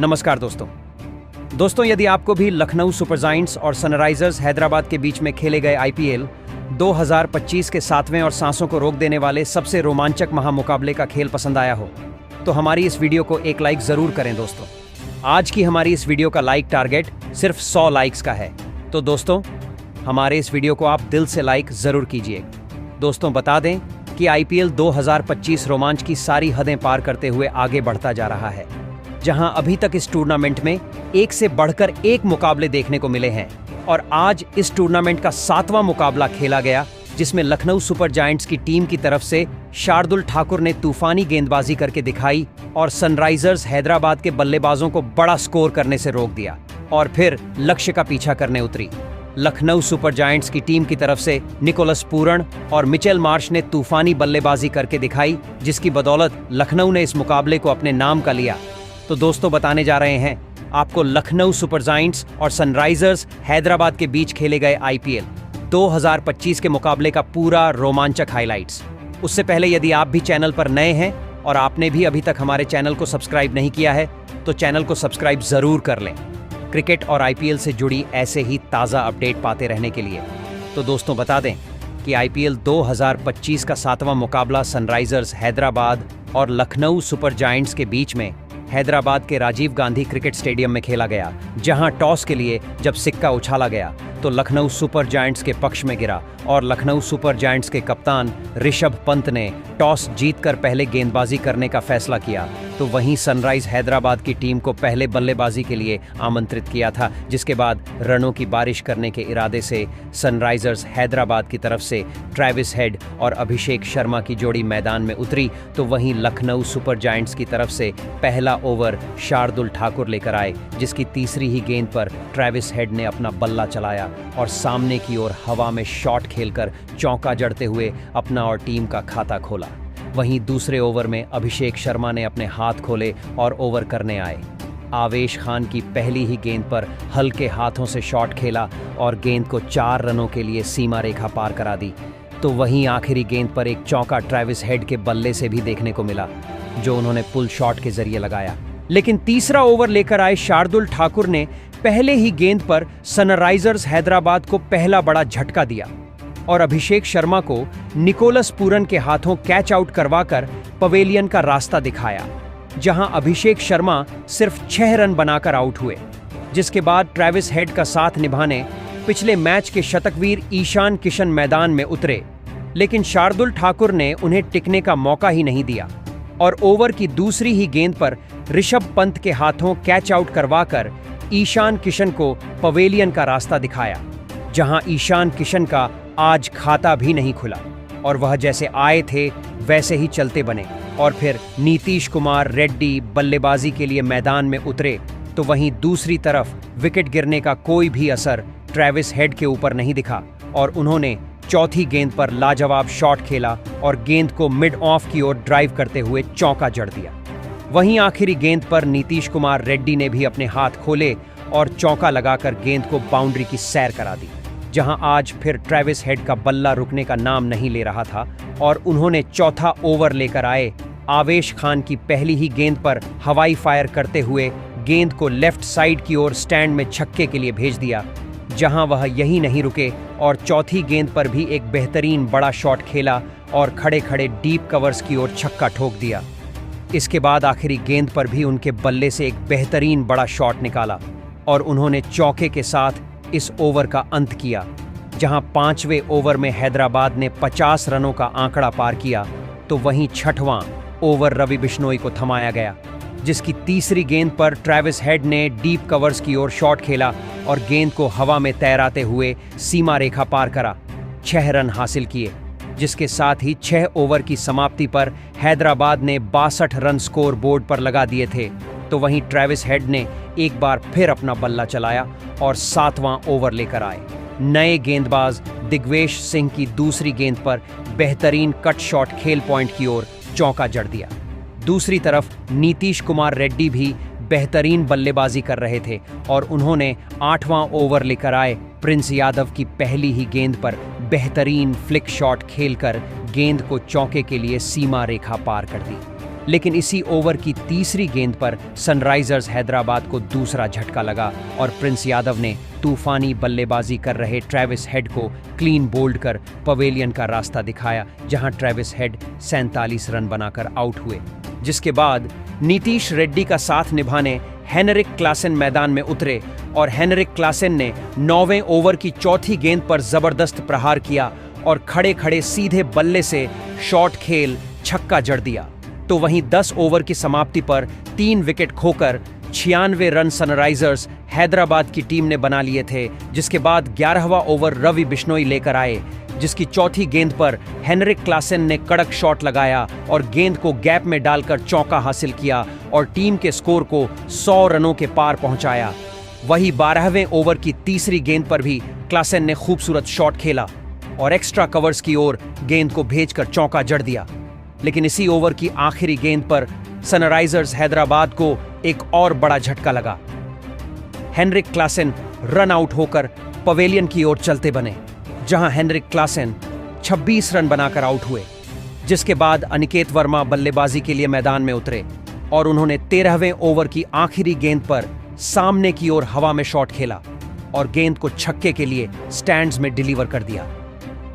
नमस्कार दोस्तों, यदि आपको भी लखनऊ सुपर जायंट्स और सनराइजर्स हैदराबाद के बीच में खेले गए आईपीएल 2025 के 7वें और सांसों को रोक देने वाले सबसे रोमांचक महामुकाबले का खेल पसंद आया हो तो हमारी इस वीडियो को एक लाइक जरूर करें दोस्तों। आज की हमारी इस वीडियो का लाइक टारगेट सिर्फ 100 लाइक्स का है, तो दोस्तों हमारे इस वीडियो को आप दिल से लाइक जरूर कीजिए। दोस्तों बता दें कि आईपीएल 2025 रोमांच की सारी हदें पार करते हुए आगे बढ़ता जा रहा है, जहां अभी तक इस टूर्नामेंट में एक से बढ़कर एक मुकाबले देखने को मिले हैं और आज इस टूर्नामेंट का 7वां मुकाबला खेला गया, जिसमें लखनऊ सुपर जायंट्स की टीम की तरफ से शार्दुल ठाकुर ने तूफानी गेंदबाजी करके दिखाई और सनराइजर्स हैदराबाद के बल्लेबाजों को बड़ा स्कोर करने से रोक दिया और फिर लक्ष्य का पीछा करने उतरी। लखनऊ सुपर जायंट्स की टीम की तरफ से निकोलस पूरन और मिचेल मार्श ने तूफानी बल्लेबाजी करके दिखाई, जिसकी बदौलत लखनऊ ने इस मुकाबले को अपने नाम का लिया। तो दोस्तों बताने जा रहे हैं आपको लखनऊ सुपर जायंट्स और सनराइजर्स हैदराबाद के बीच खेले गए आईपीएल 2025 के मुकाबले का पूरा रोमांचक हाइलाइट्स। उससे पहले यदि आप भी चैनल पर नए हैं और आपने भी अभी तक हमारे चैनल को सब्सक्राइब नहीं किया है तो चैनल को सब्सक्राइब जरूर कर लें, क्रिकेट और आईपीएल से जुड़ी ऐसे ही ताज़ा अपडेट पाते रहने के लिए। तो दोस्तों बता दें कि आईपीएल 2025 का 7वां मुकाबला सनराइजर्स हैदराबाद और लखनऊ सुपर जायंट्स के बीच में हैदराबाद के राजीव गांधी क्रिकेट स्टेडियम में खेला गया, जहां टॉस के लिए जब सिक्का उछाला गया तो लखनऊ सुपर जायंट्स के पक्ष में गिरा और लखनऊ सुपर जायंट्स के कप्तान ऋषभ पंत ने टॉस जीतकर पहले गेंदबाजी करने का फैसला किया। तो वहीं सनराइज हैदराबाद की टीम को पहले बल्लेबाजी के लिए आमंत्रित किया था, जिसके बाद रनों की बारिश करने के इरादे से सनराइजर्स हैदराबाद की तरफ से ट्रेविस हेड और अभिषेक शर्मा की जोड़ी मैदान में उतरी। तो वहीं लखनऊ सुपर जायंट्स की तरफ से पहला ओवर शार्दुल ठाकुर लेकर आए, जिसकी तीसरी ही गेंद पर ट्रेविस हेड ने अपना बल्ला चलाया और सामने की ओर हवा में शॉट खेलकर चौका जड़ते हुए अपना और टीम का खाता खोला। वहीं दूसरे ओवर में अभिषेक शर्मा ने अपने हाथ खोले और ओवर करने आए। आवेश खान की पहली ही गेंद पर हल्के हाथों से शॉट खेला और गेंद को 4 रनों के लिए सीमा रेखा पार करा दी। तो वहीं आखिरी गेंद पर एक चौका ट्रेविस हेड के बल्ले से भी देखने को मिला, जो उन्होंने पुल शॉट के जरिए लगाया। लेकिन तीसरा ओवर लेकर आए शार्दुल ठाकुर ने पहले ही गेंद पर सनराइजर्स हैदराबाद को पहला बड़ा झटका दिया और अभिषेक शर्मा को निकोलस पूरन के हाथों कैच आउट करवाकर पवेलियन का रास्ता दिखाया, जहां अभिषेक शर्मा सिर्फ 6 रन बनाकर आउट हुए। जिसके बाद ट्रेविस हेड का साथ निभाने पिछले मैच के शतकवीर ईशान किशन मैदान में उतरे, लेकिन शार्दुल ठाकुर ने उन्हें टिकने का मौका ही नहीं दिया और ओवर की दूसरी ही गेंद पर ऋषभ पंत के हाथों कैच आउट करवाकर ईशान किशन को पवेलियन का रास्ता दिखाया, जहां ईशान किशन का आज खाता भी नहीं खुला और वह जैसे आए थे वैसे ही चलते बने। और फिर नीतीश कुमार रेड्डी बल्लेबाजी के लिए मैदान में उतरे। तो वहीं दूसरी तरफ विकेट गिरने का कोई भी असर ट्रेविस हेड के ऊपर नहीं दिखा और उन्होंने चौथी गेंद पर लाजवाब शॉट खेला और गेंद को मिड ऑफ की ओर ड्राइव करते हुए चौका जड़ दिया। वहीं आखिरी गेंद पर नीतीश कुमार रेड्डी ने भी अपने हाथ खोले और चौका लगाकर गेंद को बाउंड्री की सैर करा दी, जहां आज फिर ट्रेविस हेड का बल्ला रुकने का नाम नहीं ले रहा था और उन्होंने चौथा ओवर लेकर आए आवेश खान की पहली ही गेंद पर हवाई फायर करते हुए गेंद को लेफ्ट साइड की ओर स्टैंड में छक्के के लिए भेज दिया, जहां वह यही नहीं रुके और चौथी गेंद पर भी एक बेहतरीन बड़ा शॉट खेला और खड़े खड़े डीप कवर्स की ओर छक्का ठोक दिया। इसके बाद आखिरी गेंद पर भी उनके बल्ले से एक बेहतरीन बड़ा शॉट निकाला और उन्होंने चौके के साथ इस ओवर का अंत किया, जहां 5वें ओवर में हैदराबाद ने 50 रनों का आंकड़ा पार किया। तो वहीं 6वां ओवर रवि बिश्नोई को थमाया गया, जिसकी तीसरी गेंद पर ट्रेविस हेड ने डीप कवर्स की ओर शॉट खेला और गेंद को हवा में तैराते हुए सीमा रेखा पार करा, 6 रन हासिल किए, जिसके साथ ही 6 ओवर की समाप्ति पर हैदराबाद ने 62 रन स्कोर बोर्ड पर लगा दिए थे। तो वहीं ट्रेविस हेड ने एक बार फिर अपना बल्ला चलाया और 7वां ओवर लेकर आए। नए गेंदबाज दिग्वेश सिंह की दूसरी गेंद पर बेहतरीन कट शॉट खेल पॉइंट की ओर चौका जड़ दिया। दूसरी तरफ नीतीश कुमार रेड्डी भी बेहतरीन बल्लेबाजी कर रहे थे और उन्होंने 8वां ओवर लेकर आए प्रिंस यादव की पहली ही गेंद पर बेहतरीन फ्लिक शॉट खेलकर गेंद को चौके के लिए सीमा रेखा पार कर दी। लेकिन इसी ओवर की तीसरी गेंद पर सनराइजर्स हैदराबाद को दूसरा झटका लगा और प्रिंस यादव ने तूफानी बल्लेबाजी कर रहे ट्रेविस हेड को क्लीन बोल्ड कर पवेलियन का रास्ता दिखाया, जहां ट्रेविस हेड 47 रन बनाकर आउट हुए। जिसके बाद नीतीश रेड्डी का साथ निभाने हेनरिक क्लासेन मैदान में उतरे और हेनरिक क्लासेन ने 9वें ओवर की चौथी गेंद पर जबरदस्त प्रहार किया और खड़े खड़े सीधे बल्ले से शॉर्ट खेल छक्का जड़ दिया। तो वहीं 10 ओवर की समाप्ति पर 3 विकेट खोकर 96 रन सनराइजर्स हैदराबाद की टीम ने बना लिए थे। जिसके बाद 11वां ओवर रवि बिश्नोई लेकर आए, जिसकी चौथी गेंद पर हेनरिक क्लासेन ने कड़क शॉट लगाया और गेंद को गैप में डालकर चौका हासिल किया और टीम के स्कोर को 100 रनों के पार पहुंचाया। वही 12वें ओवर की तीसरी गेंद पर भी क्लासेन ने खूबसूरत शॉट खेला और एक्स्ट्रा कवर्स की ओर गेंद को भेजकर चौका जड़ दिया। लेकिन इसी ओवर की आखिरी गेंद पर सनराइजर्स हैदराबाद को एक और बड़ा झटका लगा। हेनरिक क्लासेन रन आउट होकर पवेलियन की ओर चलते बने, जहां हेनरिक क्लासेन 26 रन बनाकर आउट हुए। जिसके बाद अनिकेत वर्मा बल्लेबाजी के लिए मैदान में उतरे और उन्होंने 13वें ओवर की आखिरी गेंद पर सामने की ओर हवा में शॉट खेला और गेंद को छक्के के लिए स्टैंड्स में डिलीवर कर दिया।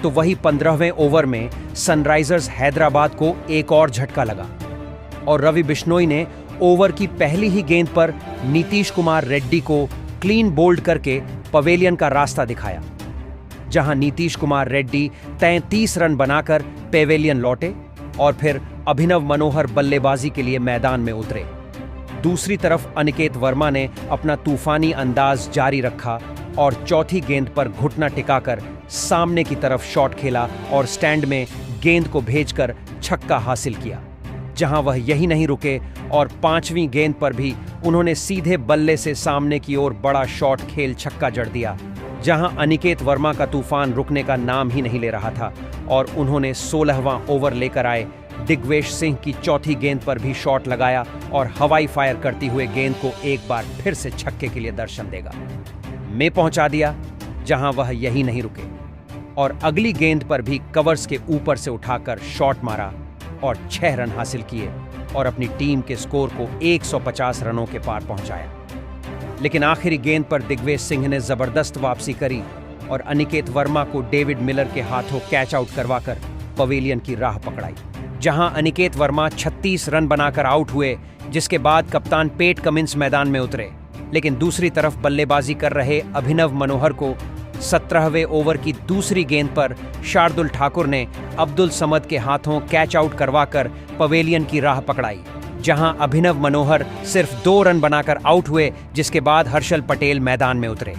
तो वही 15वें ओवर में सनराइजर्स हैदराबाद को एक और झटका लगा और रवि बिश्नोई ने ओवर की पहली ही गेंद पर नीतीश कुमार रेड्डी को क्लीन बोल्ड करके पवेलियन का रास्ता दिखाया, जहां नीतीश कुमार रेड्डी 33 रन बनाकर पवेलियन लौटे और फिर अभिनव मनोहर बल्लेबाजी के लिए मैदान में उतरे। दूसरी तरफ अनिकेत वर्मा ने अपना तूफानी अंदाज जारी रखा और चौथी गेंद पर घुटना टिकाकर सामने की तरफ शॉट खेला और स्टैंड में गेंद को भेजकर छक्का हासिल किया। जहां वह यही नहीं रुके और 5वीं गेंद पर भी उन्होंने सीधे बल्ले से सामने की ओर बड़ा शॉट खेल छक्का जड़ दिया, जहां अनिकेत वर्मा का तूफान रुकने का नाम ही नहीं ले रहा था और उन्होंने 16वां ओवर लेकर आए दिग्वेश सिंह की चौथी गेंद पर भी शॉट लगाया और हवाई फायर करती हुए गेंद को एक बार फिर से छक्के के लिए दर्शन देगा में पहुंचा दिया, जहां वह यही नहीं रुके और अगली गेंद पर भी कवर्स के ऊपर से उठाकर शॉट मारा और 6 रन हासिल किए और अपनी टीम के स्कोर को 150 रनों के पार पहुंचाया। लेकिन आखिरी गेंद पर दिग्वेश सिंह ने जबरदस्त वापसी करी और अनिकेत वर्मा को डेविड मिलर के हाथों कैच आउट करवाकर पवेलियन की राह पकड़ाई, जहां अनिकेत वर्मा 36 रन बनाकर आउट हुए। जिसके बाद कप्तान पेट कमिंस मैदान में उतरे, लेकिन दूसरी तरफ बल्लेबाजी कर रहे अभिनव मनोहर को 17वें ओवर की दूसरी गेंद पर शार्दुल ठाकुर ने अब्दुल समद के हाथों कैच आउट करवाकर पवेलियन की राह पकड़ाई, जहां अभिनव मनोहर सिर्फ 2 रन बनाकर आउट हुए। जिसके बाद हर्षल पटेल मैदान में उतरे।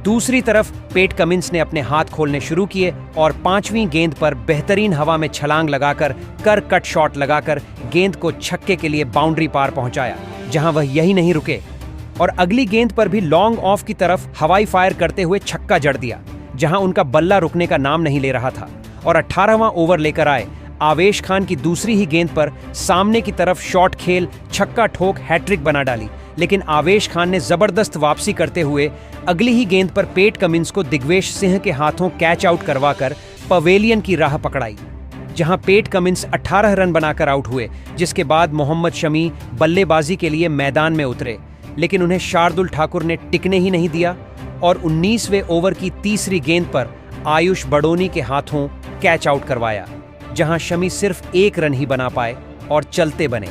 दूसरी तरफ पेट कमिंस ने अपने हाथ खोलने शुरू किए और 5वीं गेंद पर बेहतरीन हवा में छलांग लगाकर कर कट शॉट लगाकर गेंद को छक्के के लिए बाउंड्री पार पहुंचाया, जहां वह यही नहीं रुके और अगली गेंद पर भी लॉन्ग ऑफ की तरफ हवाई फायर करते हुए छक्का जड़ दिया, जहां उनका बल्ला रुकने का नाम नहीं ले रहा था और 18वां ओवर लेकर आए आवेश खान की दूसरी ही गेंद पर सामने की तरफ शॉट खेल छक्का ठोक हैट्रिक बना डाली। लेकिन आवेश खान ने जबरदस्त वापसी करते हुए अगली ही गेंद पर पेट कमिंस को दिग्वेश सिंह के हाथों कैच आउट करवाकर पवेलियन की राह पकड़ाई, जहां पेट कमिंस 18 रन बनाकर आउट हुए। जिसके बाद मोहम्मद शमी बल्लेबाजी के लिए मैदान में उतरे, लेकिन उन्हें शार्दुल ठाकुर ने टिकने ही नहीं दिया और 19वें ओवर की तीसरी गेंद पर आयुष बडोनी के हाथों कैच आउट करवाया, जहां शमी सिर्फ 1 रन ही बना पाए और चलते बने।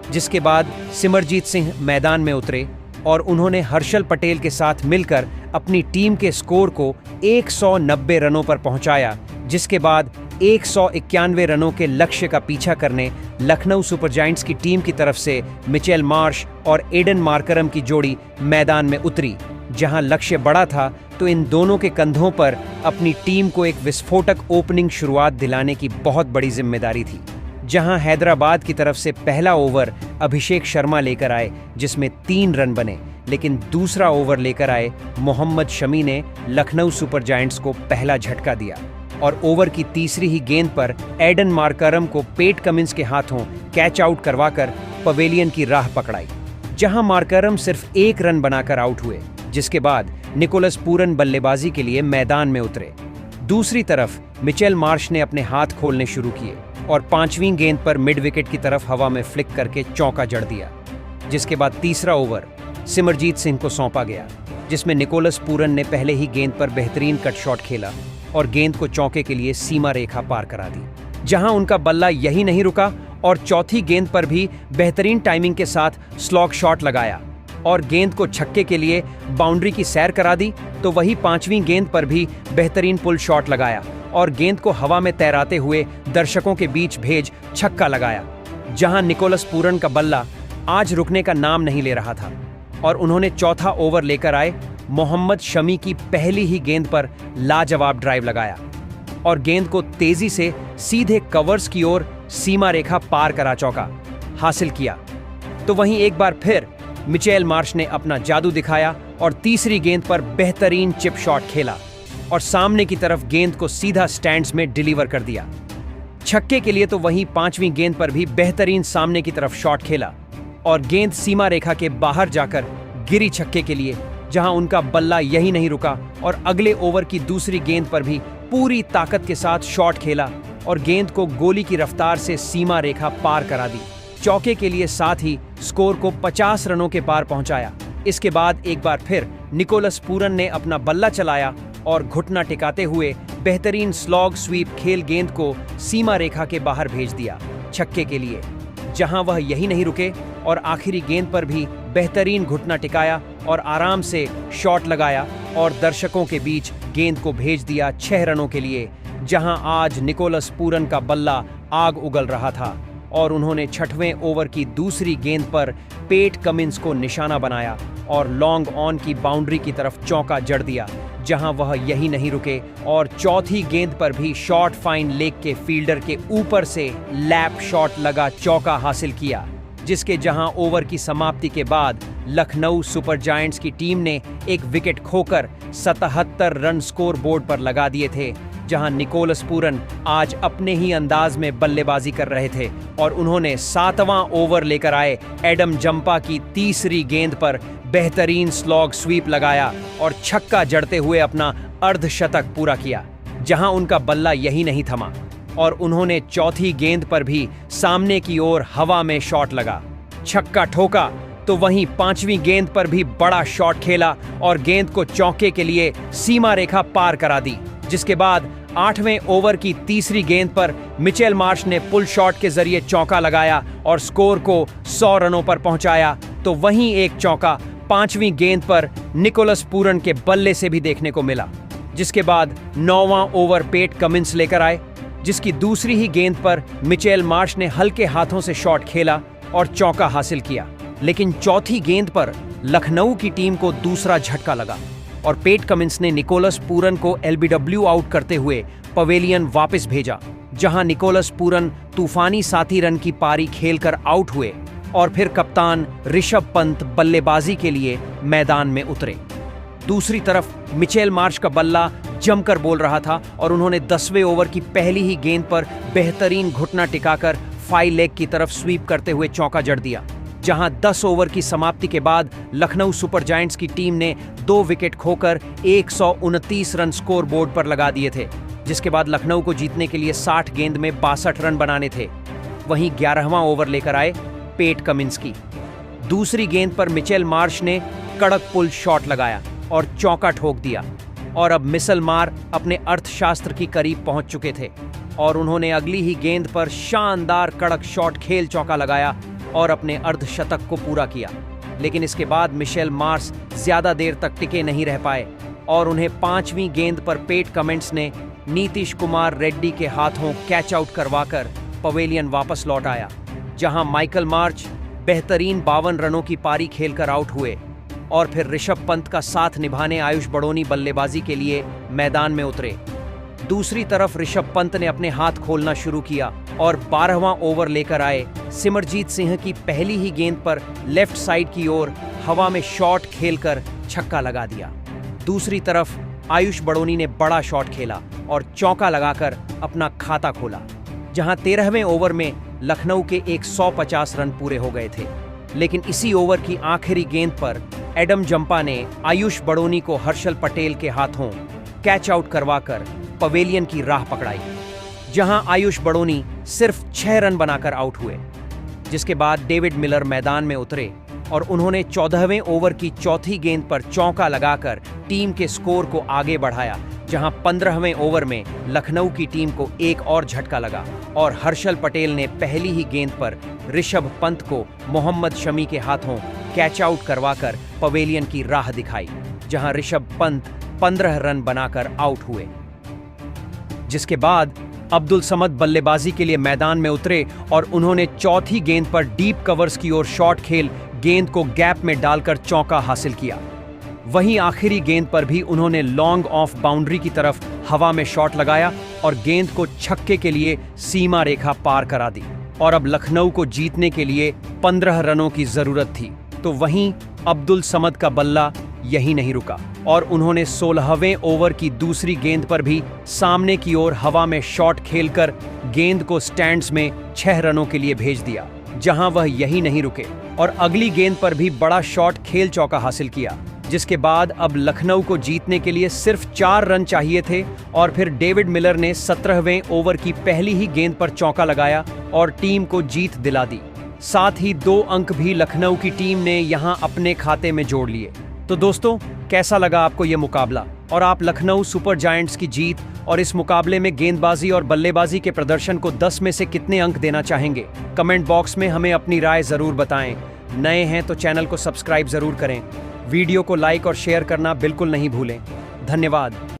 जिसके बाद सिमरजीत सिंह मैदान में उतरे और उन्होंने हर्षल पटेल के साथ मिलकर अपनी टीम के स्कोर को 190 रनों पर पहुंचाया। जिसके बाद 191 रनों के लक्ष्य का पीछा करने लखनऊ सुपर जायंट्स की टीम की तरफ से मिचेल मार्श और एडन मार्करम की जोड़ी मैदान में उतरी। जहां लक्ष्य बड़ा था तो इन दोनों के कंधों पर अपनी टीम को एक विस्फोटक ओपनिंग शुरुआत दिलाने की बहुत बड़ी जिम्मेदारी थी। जहां हैदराबाद की तरफ से पहला ओवर अभिषेक शर्मा लेकर आए, जिसमें 3 रन बने, लेकिन दूसरा ओवर लेकर आए मोहम्मद शमी ने लखनऊ सुपर जायंट्स को पहला झटका दिया और ओवर की तीसरी ही गेंद पर एडन मार्करम को पेट कमिंस के हाथों कैच आउट करवाकर पवेलियन की राह पकड़ाई, जहां मार्करम सिर्फ 1 रन बनाकर आउट हुए। जिसके बाद निकोलस पूरन बल्लेबाजी के लिए मैदान में उतरे। दूसरी तरफ मिचेल मार्श ने अपने हाथ खोलने शुरू किए और 5वीं गेंद पर मिड विकेट की तरफ हवा में फ्लिक करके चौका जड़ दिया। जिसके बाद तीसरा ओवर सिमरजीत सिंह को सौंपा गया, जिसमें निकोलस पूरन ने पहले ही गेंद पर बेहतरीन कट शॉट खेला और गेंद को चौके के लिए सीमा रेखा पार करा दी। जहां उनका बल्ला यही नहीं रुका और चौथी गेंद पर भी बेहतरीन टाइमिंग के साथ स्लॉग शॉट लगाया और गेंद को छक्के के लिए बाउंड्री की सैर करा दी, तो वही 5वीं गेंद पर भी बेहतरीन पुल शॉट लगाया और गेंद को हवा में तैराते हुए दर्शकों के बीच भेज छक्का लगाया। जहां निकोलस पूरन का बल्ला आज रुकने का नाम नहीं ले रहा था और उन्होंने चौथा ओवर लेकर आए मोहम्मद शमी की पहली ही गेंद पर लाजवाब ड्राइव लगाया और गेंद को तेजी से सीधे कवर्स की ओर सीमा रेखा पार करा चौका हासिल किया। तो वहीं एक बार फिर मिचेल मार्श ने अपना जादू दिखाया और तीसरी गेंद पर बेहतरीन चिप शॉट खेला और सामने की तरफ गेंद को सीधा स्टैंड्स में डिलीवर कर दिया छक्के के लिए। तो वहीं 5वीं गेंद पर भी बेहतरीन सामने की तरफ शॉट खेला और गेंद सीमा रेखा के बाहर जाकर गिरी छक्के के लिए, जहां उनका बल्ला यही नहीं रुका और अगले ओवर की दूसरी गेंद पर भी पूरी ताकत के साथ शॉट खेला और गेंद को गोली की रफ्तार से सीमा रेखा पार करा दी चौके के लिए, साथ ही स्कोर को 50 रनों के पार पहुंचाया। इसके बाद एक बार फिर निकोलस पूरन ने अपना बल्ला चलाया और घुटना टिकाते हुए बेहतरीन स्लॉग स्वीप खेल गेंद को सीमा रेखा के बाहर भेज दिया छक्के के लिए। जहां वह यही नहीं रुके और आखिरी गेंद पर भी बेहतरीन घुटना टिकाया और आराम से शॉट लगाया और दर्शकों के बीच गेंद को भेज दिया 6 रनों के लिए। जहां आज निकोलस पूरन का बल्ला आग उगल रहा था और उन्होंने 6वें ओवर की दूसरी गेंद पर पेट कमिंस को निशाना बनाया और लॉन्ग ऑन की बाउंड्री की तरफ चौका जड़ दिया। जहां वह यही नहीं रुके और चौथी गेंद पर भी शॉर्ट फाइन लेग के फील्डर के ऊपर से लैप शॉट लगा चौका हासिल किया, जिसके जहां ओवर की समाप्ति के बाद लखनऊ सुपर जायंट्स की टीम ने एक विकेट खोकर 77 रन स्कोर बोर्ड पर लगा दिए थे। जहां निकोलस पूरन आज अपने ही अंदाज में बल्लेबाजी कर रहे थे और उन्होंने 7वां ओवर लेकर आए एडम जंपा की तीसरी गेंद पर बेहतरीन स्लॉग स्वीप लगाया और छक्का जड़ते हुए अपना अर्धशतक पूरा किया। जहां उनका बल्ला यही नहीं थमा और उन्होंने चौथी गेंद पर भी सामने की ओर हवा में शॉट लगा छक्का ठोका, तो वहीं 5वीं गेंद पर भी बड़ा शॉट खेला और गेंद को चौके के लिए सीमा रेखा पार करा दी। जिसके बाद 8वें ओवर की तीसरी गेंद पर मिचेल मार्श ने पुल शॉट के जरिए चौका लगाया और स्कोर को 100 रनों पर पहुंचाया। तो वहीं एक चौका 5वीं गेंद पर निकोलस पूरन के बल्ले से भी देखने को मिला। जिसके बाद 9वां ओवर पेट कमिंस लेकर आए, जिसकी दूसरी ही गेंद पर मिचेल मार्श ने हल्के हाथों से शॉट खेला और चौका हासिल किया। लेकिन चौथी गेंद पर लखनऊ की टीम को दूसरा झटका लगा और पेट कमिंस ने निकोलस पूरन को एलबीडब्ल्यू आउट करते हुए पवेलियन वापस भेजा। जहां निकोलस पूरन तूफानी 7 रन की पारी खेलकर आउट हुए और फिर कप्तान ऋषभ पंत बल्लेबाजी के लिए मैदान में उतरे। दूसरी तरफ मिचेल मार्श का बल्ला जमकर बोल रहा था और उन्होंने 10वें ओवर की पहली ही गेंद पर बेहतरीन घुटना टिकाकर 5 लेग की तरफ स्वीप करते हुए चौका जड़ दिया। जहां 10 ओवर की समाप्ति के बाद लखनऊ सुपर जायंट्स की टीम ने 2 विकेट खोकर 129 रन स्कोर बोर्ड पर लगा दिए थे। जिसके बाद लखनऊ को जीतने के लिए 60 गेंद में 62 रन बनाने थे। वहीं 11वां ओवर लेकर आए पेट कमिंस की। दूसरी गेंद पर मिचेल मार्श ने कड़क पुल शॉट लगाया और चौका ठोक दिया और अब मिसल मार अपने अर्थशास्त्र की करीब पहुंच चुके थे और उन्होंने अगली ही गेंद पर शानदार कड़क शॉट खेल चौका लगाया और अपने अर्धशतक को पूरा किया। लेकिन इसके बाद मिचेल मार्श ज्यादा देर तक टिके नहीं रह पाए और उन्हें 5वीं गेंद पर पेट कमिंस ने नीतीश कुमार रेड्डी के हाथों कैच आउट करवाकर पवेलियन वापस लौट आया। जहां माइकल मार्च बेहतरीन 52 रनों की पारी खेलकर आउट हुए और फिर ऋषभ पंत का साथ निभाने आयुष बड़ोनी बल्लेबाजी के लिए मैदान में उतरे। दूसरी तरफ ऋषभ पंत ने अपने हाथ खोलना शुरू किया और 12वां ओवर लेकर आए सिमरजीत सिंह की पहली ही गेंद पर लेफ्ट साइड की ओर हवा में शॉट खेलकर छक्का लगा दिया। दूसरी तरफ आयुष बड़ोनी ने बड़ा शॉट खेला और चौका लगाकर अपना खाता खोला। जहां 13वें ओवर में लखनऊ के 150 रन पूरे हो गए थे। लेकिन इसी ओवर की आखिरी गेंद पर एडम जंपा ने आयुष बड़ोनी को हर्षल पटेल के हाथों कैच आउट करवाकर पवेलियन की राह पकड़ाई। जहां आयुष बड़ोनी सिर्फ 6 रन बनाकर आउट हुए। जिसके बाद डेविड मिलर मैदान में उतरे और उन्होंने 14वें ओवर की चौथी गेंद पर चौका लगाकर टीम के स्कोर को आगे बढ़ाया, जहां 15वें ओवर में लखनऊ की टीम को एक और झटका लगा और हर्षल पटेल ने पहली ही गेंद पर ऋषभ पंत को मोहम्मद शमी के हाथों कैच आउट करवाकर पवेलियन की राह दिखाई, जहां ऋषभ पंत 15 रन बनाकर आउट हुए। जिसके बाद अब्दुल समद बल्लेबाजी के लिए मैदान में उतरे और उन्होंने चौथी गेंद पर डीप कवर्स की ओर शॉट खेल गेंद को गैप में डालकर चौका हासिल किया। वहीं आखिरी गेंद पर भी उन्होंने लॉन्ग ऑफ बाउंड्री की तरफ हवा में शॉट लगाया और गेंद को छक्के के लिए सीमा रेखा पार करा दी। और अब लखनऊ को जीतने के लिए 15 रनों की जरूरत थी। तो वहीं अब्दुल समद का बल्ला यही नहीं रुका और उन्होंने 16वें ओवर की दूसरी गेंद पर भी सामने की ओर हवा में शॉट खेलकर गेंद को स्टैंड्स में 6 रनों के लिए भेज दिया, जहां वह यही नहीं रुके और अगली गेंद पर भी बड़ा शॉट खेल चौका हासिल किया। जिसके बाद अब लखनऊ को जीतने के लिए सिर्फ 4 रन चाहिए थे और फिर डेविड मिलर ने 17वें ओवर की पहली ही गेंद पर चौका लगाया और टीम को जीत दिला दी। साथ ही 2 अंक भी लखनऊ की टीम ने यहां अपने खाते में जोड़ लिए। तो दोस्तों, कैसा लगा आपको ये मुकाबला और आप लखनऊ सुपर जायंट्स की जीत और इस मुकाबले में गेंदबाजी और बल्लेबाजी के प्रदर्शन को 10 में से कितने अंक देना चाहेंगे? कमेंट बॉक्स में हमें अपनी राय जरूर बताएं। नए हैं तो चैनल को सब्सक्राइब जरूर करें। वीडियो को लाइक और शेयर करना बिल्कुल नहीं भूलें। धन्यवाद।